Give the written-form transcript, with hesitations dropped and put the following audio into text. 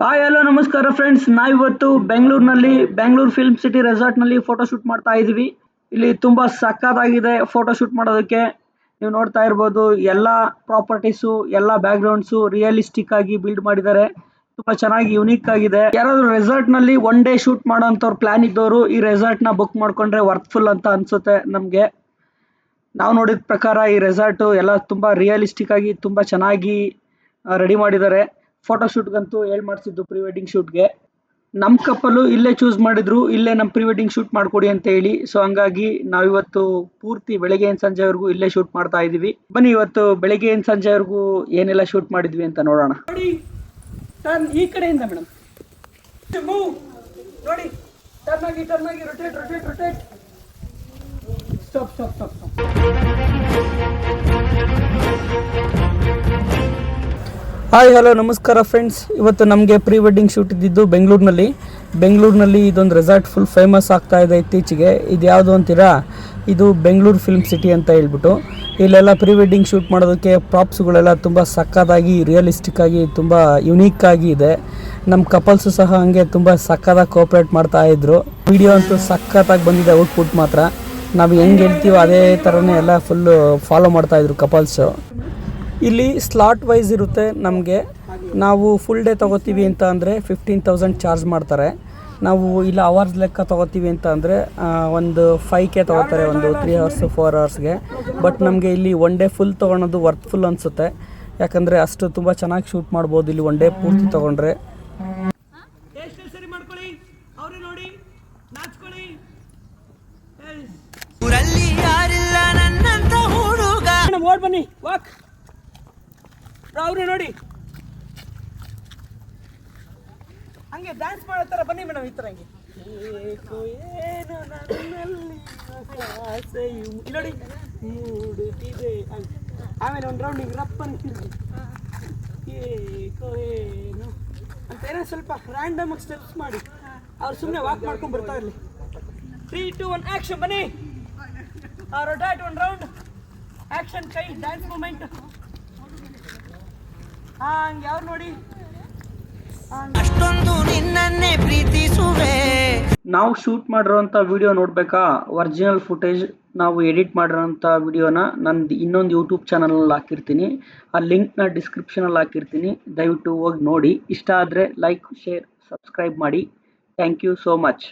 Hi hello ನಮಸ್ಕಾರ friends, ನಾವಿವತ್ತು Bengaluru film city ರೆಸಾರ್ಟ್ನಲ್ಲಿ ಫೋಟೋ ಶೂಟ್ ಮಾಡ್ತಾ ಇದ್ದೀವಿ. ಇಲ್ಲಿ ತುಂಬ ಸಕ್ಕತ್ತಾಗಿದೆ ಫೋಟೋ ಶೂಟ್ ಮಾಡೋದಕ್ಕೆ. ನೀವು ನೋಡ್ತಾ ಇರ್ಬೋದು, ಎಲ್ಲ ಪ್ರಾಪರ್ಟೀಸು ಎಲ್ಲ ಬ್ಯಾಕ್ಗ್ರೌಂಡ್ಸು ರಿಯಲಿಸ್ಟಿಕ್ ಆಗಿ ಬಿಲ್ಡ್ ಮಾಡಿದ್ದಾರೆ. ತುಂಬ ಚೆನ್ನಾಗಿ ಯುನೀಕ್ ಆಗಿದೆ. ಯಾರಾದರೂ ರೆಸಾರ್ಟ್ನಲ್ಲಿ ಒನ್ ಡೇ ಶೂಟ್ ಮಾಡೋಂಥವ್ರು ಪ್ಲಾನ್ ಇದ್ದವರು ಈ ರೆಸಾರ್ಟ್ನ ಬುಕ್ ಮಾಡ್ಕೊಂಡ್ರೆ ವರ್ತ್ಫುಲ್ ಅಂತ ಅನಿಸುತ್ತೆ ನಮಗೆ. ನಾವು ನೋಡಿದ ಪ್ರಕಾರ ಈ ರೆಸಾರ್ಟು ಎಲ್ಲ ತುಂಬ ರಿಯಲಿಸ್ಟಿಕ್ ಆಗಿ ತುಂಬ ಚೆನ್ನಾಗಿ ರೆಡಿ ಮಾಡಿದ್ದಾರೆ. ಫೋಟೋ ಶೂಟ್ಗಂತೂ ಮಾಡಿಸಿದ್ದು ಪ್ರೀ ವೆಡ್ಡಿಂಗ್ ಶೂಟ್ಗೆ. ನಮ್ಮ ಕಪ್ಪಲು ಇಲ್ಲೇ ಚೂಸ್ ಮಾಡಿದ್ರು, ಇಲ್ಲೇ ನಮ್ಮ ಪ್ರೀ ವೆಡ್ಡಿಂಗ್ ಶೂಟ್ ಮಾಡ್ಕೊಡಿ ಅಂತ ಹೇಳಿ. ಸೊ ಹಂಗಾಗಿ ನಾವಿವತ್ತು ಪೂರ್ತಿ ಬೆಳಗ್ಗೆಯಿಂದ ಸಂಜೆವರೆಗೂ ಇಲ್ಲೇ ಶೂಟ್ ಮಾಡ್ತಾ ಇದೀವಿ. ಬನ್ನಿ ಇವತ್ತು ಬೆಳಗ್ಗೆಯಿಂದ ಸಂಜೆವರೆಗೂ ಏನೆಲ್ಲ ಶೂಟ್ ಮಾಡಿದ್ವಿ ಅಂತ ನೋಡೋಣ. ನೋಡಿ, ಈ ಕಡೆಯಿಂದ ಮೇಡಮ್ ನೋಡಿ, ಟರ್ನ್ ಆಗಿ ರೊಟೇಟ್. ಸ್ಟಾಪ್. ಹಾಯ್ ಹಲೋ ನಮಸ್ಕಾರ ಫ್ರೆಂಡ್ಸ್, ಇವತ್ತು ನಮಗೆ ಪ್ರೀ ವೆಡ್ಡಿಂಗ್ ಶೂಟ್ ಇದ್ದಿದ್ದು ಬೆಂಗಳೂರಿನಲ್ಲಿ ಇದೊಂದು ರೆಸಾರ್ಟ್ ಫುಲ್ ಫೇಮಸ್ ಆಗ್ತಾ ಇದೆ ಇತ್ತೀಚೆಗೆ. ಇದು ಯಾವುದು ಅಂತೀರಾ? ಇದು ಬೆಂಗಳೂರು ಫಿಲ್ಮ್ ಸಿಟಿ ಅಂತ ಹೇಳ್ಬಿಟ್ಟು. ಇಲ್ಲೆಲ್ಲ ಪ್ರೀ ವೆಡ್ಡಿಂಗ್ ಶೂಟ್ ಮಾಡೋದಕ್ಕೆ ಪ್ರಾಪ್ಸ್ಗಳೆಲ್ಲ ತುಂಬ ಸಕ್ಕತ್ತಾಗಿ ರಿಯಲಿಸ್ಟಿಕ್ ಆಗಿ ತುಂಬ ಯುನೀಕ್ ಆಗಿ ಇದೆ. ನಮ್ಮ ಕಪಲ್ಸು ಸಹ ಹಂಗೆ ತುಂಬ ಸಕ್ಕತ್ತಾಗಿ ಕೋಆಪ್ರೇಟ್ ಮಾಡ್ತಾ ಇದ್ರು. ವಿಡಿಯೋ ಅಂತೂ ಸಕ್ಕತ್ತಾಗಿ ಬಂದಿದೆ, ಔಟ್ಪುಟ್ ಮಾತ್ರ ನಾವು ಹೆಂಗೆ ಹೇಳ್ತೀವೋ ಅದೇ ಥರನೇ ಎಲ್ಲ ಫುಲ್ಲು ಫಾಲೋ ಮಾಡ್ತಾಯಿದ್ರು ಕಪಲ್ಸು. ಇಲ್ಲಿ ಸ್ಲಾಟ್ ವೈಸ್ ಇರುತ್ತೆ. ನಮಗೆ ನಾವು ಫುಲ್ ಡೇ ತೊಗೋತೀವಿ ಅಂತ ಅಂದರೆ 15,000 ಚಾರ್ಜ್ ಮಾಡ್ತಾರೆ. ನಾವು ಇಲ್ಲ ಅವರ್ಸ್ ಲೆಕ್ಕ ತೊಗೋತೀವಿ ಅಂತ ಅಂದರೆ ಒಂದು 5K ತೊಗೋತಾರೆ, ಒಂದು 3 hours 4 hours. ಬಟ್ ನಮಗೆ ಇಲ್ಲಿ ಒನ್ ಡೇ ಫುಲ್ ತೊಗೊಳೋದು ವರ್ತ್ಫುಲ್ ಅನಿಸುತ್ತೆ. ಯಾಕಂದರೆ ಅಷ್ಟು ತುಂಬ ಚೆನ್ನಾಗಿ ಶೂಟ್ ಮಾಡ್ಬೋದು ಇಲ್ಲಿ ಒನ್ ಡೇ ಪೂರ್ತಿ ತೊಗೊಂಡ್ರೆ. ಬನ್ನಿ ವಾಕ್ ಅವ್ರೆ ನೋಡಿ, ಹಂಗೆ ಡ್ಯಾನ್ಸ್ ಮಾಡತ್ತಾರ. ಬನ್ನಿ ಮೇಡಮ್, ಈ ಥರ ಹಂಗೆ ನೋಡಿ ಮೂಡುತ್ತಿದೆ. ಆಮೇಲೆ ಒಂದು ರೌಂಡ್ ಹಿಂಗೆ ರಪ್ಪನ್ ತಿರುಗಿ ಏನು ಅಂತ ಏನೋ ಸ್ವಲ್ಪ ರ್ಯಾಂಡಮ್ ಸ್ಟೆಪ್ಸ್ ಮಾಡಿ ಅವ್ರು ಸುಮ್ಮನೆ ವಾಕ್ ಮಾಡ್ಕೊಂಡು ಬರ್ತಾ ಇರಲಿ. 3, 2, 1 ಆ್ಯಕ್ಷನ್. ಬನ್ನಿ, ರೊಟೇಟ್ ಒಂದು ರೌಂಡ್, ಆ್ಯಕ್ಷನ್, ಕೈ ಡ್ಯಾನ್ಸ್ ಮೂಮೆಂಟ್. ಹಂಗೆ ಅವ್ರು ನೋಡಿ, ಅಷ್ಟೊಂದು ನಿನ್ನನ್ನೇ ಪ್ರೀತಿಸುವೆ. ನಾವು ಶೂಟ್ ಮಾಡಿರೋಂಥ ವಿಡಿಯೋ ನೋಡಬೇಕಾ? ಒರಿಜಿನಲ್ ಫುಟೇಜ್ ನಾವು ಎಡಿಟ್ ಮಾಡಿರೋಂಥ ವಿಡಿಯೋನ ನಂದು ಇನ್ನೊಂದು ಯೂಟ್ಯೂಬ್ ಚಾನಲಲ್ಲಿ ಹಾಕಿರ್ತೀನಿ. ಆ ಲಿಂಕ್ನ ಡಿಸ್ಕ್ರಿಪ್ಷನಲ್ಲಿ ಹಾಕಿರ್ತೀನಿ, ದಯವಿಟ್ಟು ಹೋಗಿ ನೋಡಿ. ಇಷ್ಟ ಆದರೆ ಲೈಕ್, ಶೇರ್, ಸಬ್ಸ್ಕ್ರೈಬ್ ಮಾಡಿ. Thank you so much.